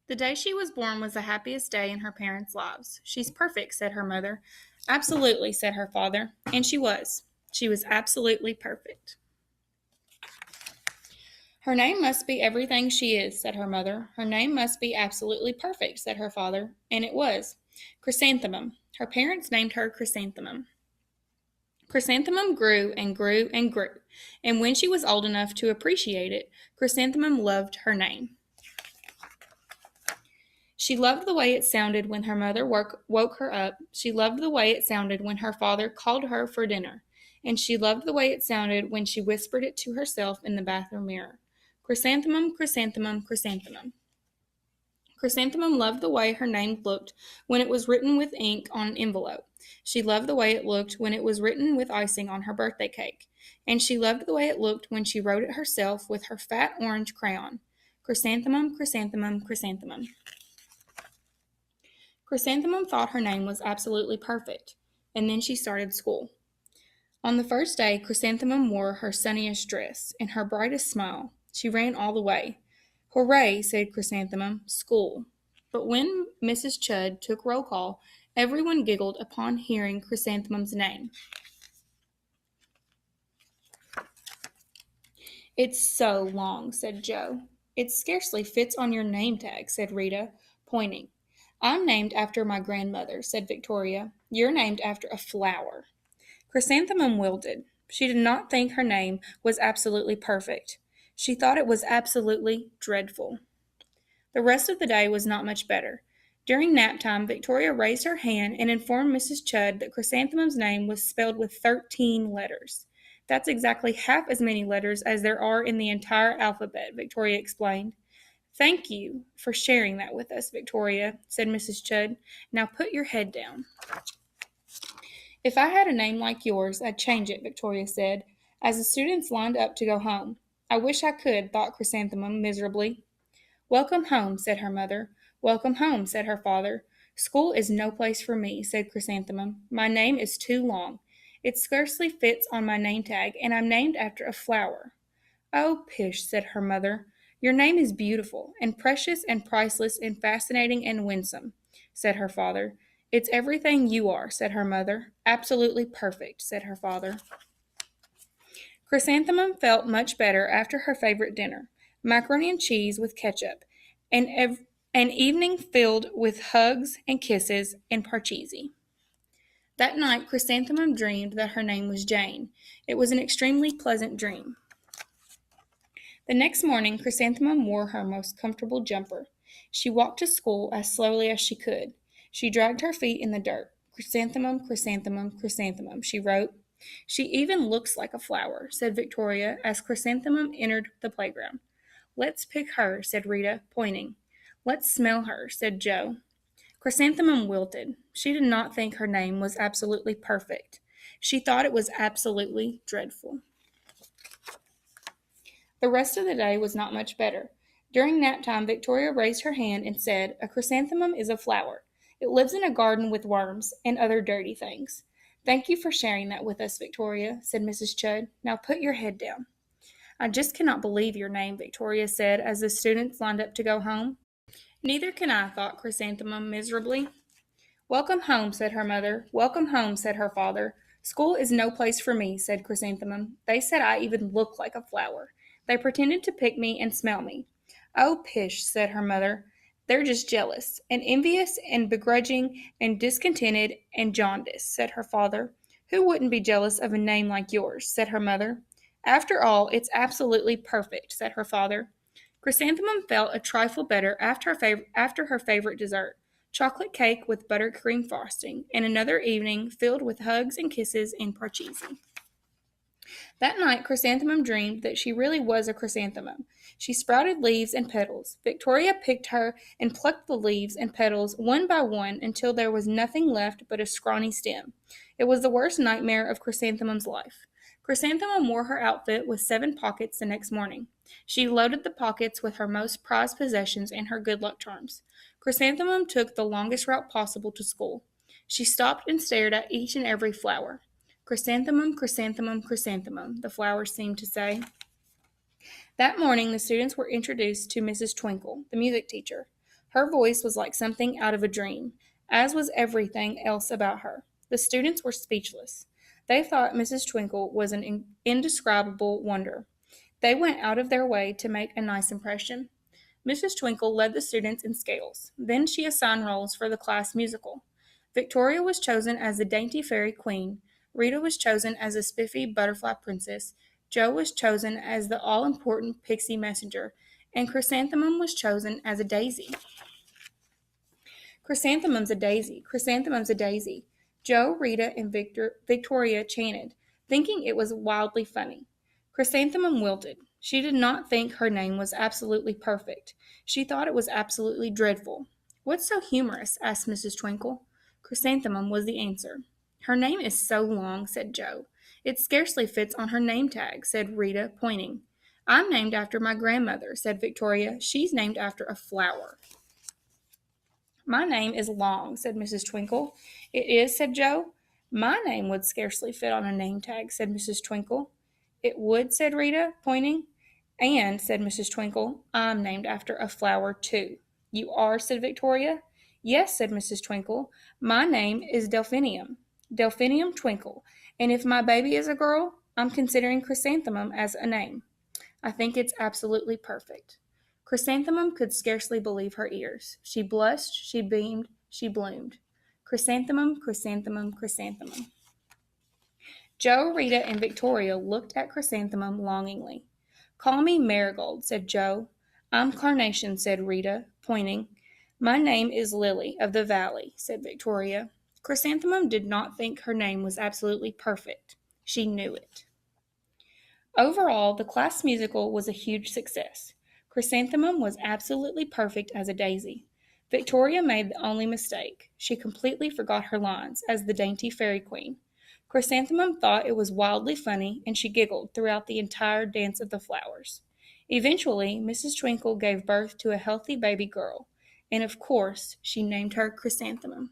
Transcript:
The day she was born was the happiest day in her parents' lives. She's perfect, said her mother. Absolutely, said her father. And she was. She was absolutely perfect. Her name must be everything she is, said her mother. Her name must be absolutely perfect, said her father. And it was. Chrysanthemum. Her parents named her Chrysanthemum. Chrysanthemum grew and grew and grew, and when she was old enough to appreciate it, Chrysanthemum loved her name. She loved the way it sounded when her mother woke her up. She loved the way it sounded when her father called her for dinner. And she loved the way it sounded when she whispered it to herself in the bathroom mirror. Chrysanthemum, chrysanthemum, chrysanthemum. Chrysanthemum loved the way her name looked when it was written with ink on an envelope. She loved the way it looked when it was written with icing on her birthday cake. And she loved the way it looked when she wrote it herself with her fat orange crayon. Chrysanthemum, chrysanthemum, chrysanthemum. Chrysanthemum thought her name was absolutely perfect, and then she started school. On the first day, Chrysanthemum wore her sunniest dress and her brightest smile. She ran all the way. Hooray, said Chrysanthemum, school. But when Mrs. Chudd took roll call, everyone giggled upon hearing Chrysanthemum's name. It's so long, said Joe. It scarcely fits on your name tag, said Rita, pointing. I'm named after my grandmother, said Victoria. You're named after a flower. Chrysanthemum wilted. She did not think her name was absolutely perfect. She thought it was absolutely dreadful. The rest of the day was not much better. During nap time, Victoria raised her hand and informed Mrs. Chudd that Chrysanthemum's name was spelled with 13 letters. That's exactly half as many letters as there are in the entire alphabet, Victoria explained. Thank you for sharing that with us, Victoria, said Mrs. Chudd. Now put your head down. If I had a name like yours, I'd change it, Victoria said, as the students lined up to go home. I wish I could, thought Chrysanthemum miserably. Welcome home, said her mother. Welcome home, said her father. School is no place for me, said Chrysanthemum. My name is too long. It scarcely fits on my name tag, and I'm named after a flower. Oh, pish, said her mother. Your name is beautiful, and precious and priceless and fascinating and winsome, said her father. It's everything you are, said her mother. Absolutely perfect, said her father. Chrysanthemum felt much better after her favorite dinner, macaroni and cheese with ketchup, and an evening filled with hugs and kisses and parcheesi. That night, Chrysanthemum dreamed that her name was Jane. It was an extremely pleasant dream. The next morning, Chrysanthemum wore her most comfortable jumper. She walked to school as slowly as she could. She dragged her feet in the dirt. Chrysanthemum, chrysanthemum, chrysanthemum, she wrote. She even looks like a flower, said Victoria as Chrysanthemum entered the playground. Let's pick her, said Rita, pointing. Let's smell her, said Joe. Chrysanthemum wilted. She did not think her name was absolutely perfect. She thought it was absolutely dreadful. The rest of the day was not much better. During nap time, Victoria raised her hand and said, A chrysanthemum is a flower. It lives in a garden with worms and other dirty things. Thank you for sharing that with us, Victoria, said Mrs. Chudd. Now put your head down. I just cannot believe your name, Victoria said as the students lined up to go home. Neither can I, thought Chrysanthemum miserably. Welcome home, said her mother. Welcome home, said her father. School is no place for me, said Chrysanthemum. They said I even look like a flower. They pretended to pick me and smell me. Oh, pish, said her mother. They're just jealous, and envious, and begrudging, and discontented, and jaundiced, said her father. Who wouldn't be jealous of a name like yours, said her mother. After all, it's absolutely perfect, said her father. Chrysanthemum felt a trifle better after her favorite dessert, chocolate cake with buttercream frosting, and another evening filled with hugs and kisses and parcheesi. That night, Chrysanthemum dreamed that she really was a chrysanthemum. She sprouted leaves and petals. Victoria picked her and plucked the leaves and petals one by one until there was nothing left but a scrawny stem. It was the worst nightmare of Chrysanthemum's life. Chrysanthemum wore her outfit with 7 pockets the next morning. She loaded the pockets with her most prized possessions and her good luck charms. Chrysanthemum took the longest route possible to school. She stopped and stared at each and every flower. Chrysanthemum, chrysanthemum, chrysanthemum, the flowers seemed to say. That morning, the students were introduced to Mrs. Twinkle, the music teacher. Her voice was like something out of a dream, as was everything else about her. The students were speechless. They thought Mrs. Twinkle was an indescribable wonder. They went out of their way to make a nice impression. Mrs. Twinkle led the students in scales. Then she assigned roles for the class musical. Victoria was chosen as the dainty fairy queen. Rita was chosen as the spiffy butterfly princess. Jo was chosen as the all-important pixie messenger. And Chrysanthemum was chosen as a daisy. Chrysanthemum's a daisy, chrysanthemum's a daisy. Jo, Rita, and Victoria chanted, thinking it was wildly funny. Chrysanthemum wilted. She did not think her name was absolutely perfect. She thought it was absolutely dreadful. What's so humorous? Asked Mrs. Twinkle. Chrysanthemum was the answer. Her name is so long, said Jo. It scarcely fits on her name tag, said Rita, pointing. I'm named after my grandmother, said Victoria. She's named after a flower. My name is long, said Mrs. Twinkle. It is, said Jo. My name would scarcely fit on a name tag, said Mrs. Twinkle. It would, said Rita, pointing. And, said Mrs. Twinkle, I'm named after a flower, too. You are, said Victoria. Yes, said Mrs. Twinkle. My name is Delphinium. Delphinium Twinkle. And if my baby is a girl, I'm considering Chrysanthemum as a name. I think it's absolutely perfect. Chrysanthemum could scarcely believe her ears. She blushed, she beamed, she bloomed. Chrysanthemum, chrysanthemum, chrysanthemum. Jo, Rita, and Victoria looked at Chrysanthemum longingly. Call me Marigold, said Jo. I'm Carnation, said Rita, pointing. My name is Lily of the Valley, said Victoria. Chrysanthemum did not think her name was absolutely perfect. She knew it. Overall, the class musical was a huge success. Chrysanthemum was absolutely perfect as a daisy. Victoria made the only mistake. She completely forgot her lines as the dainty fairy queen. Chrysanthemum thought it was wildly funny, and she giggled throughout the entire dance of the flowers. Eventually, Mrs. Twinkle gave birth to a healthy baby girl, and of course, she named her Chrysanthemum.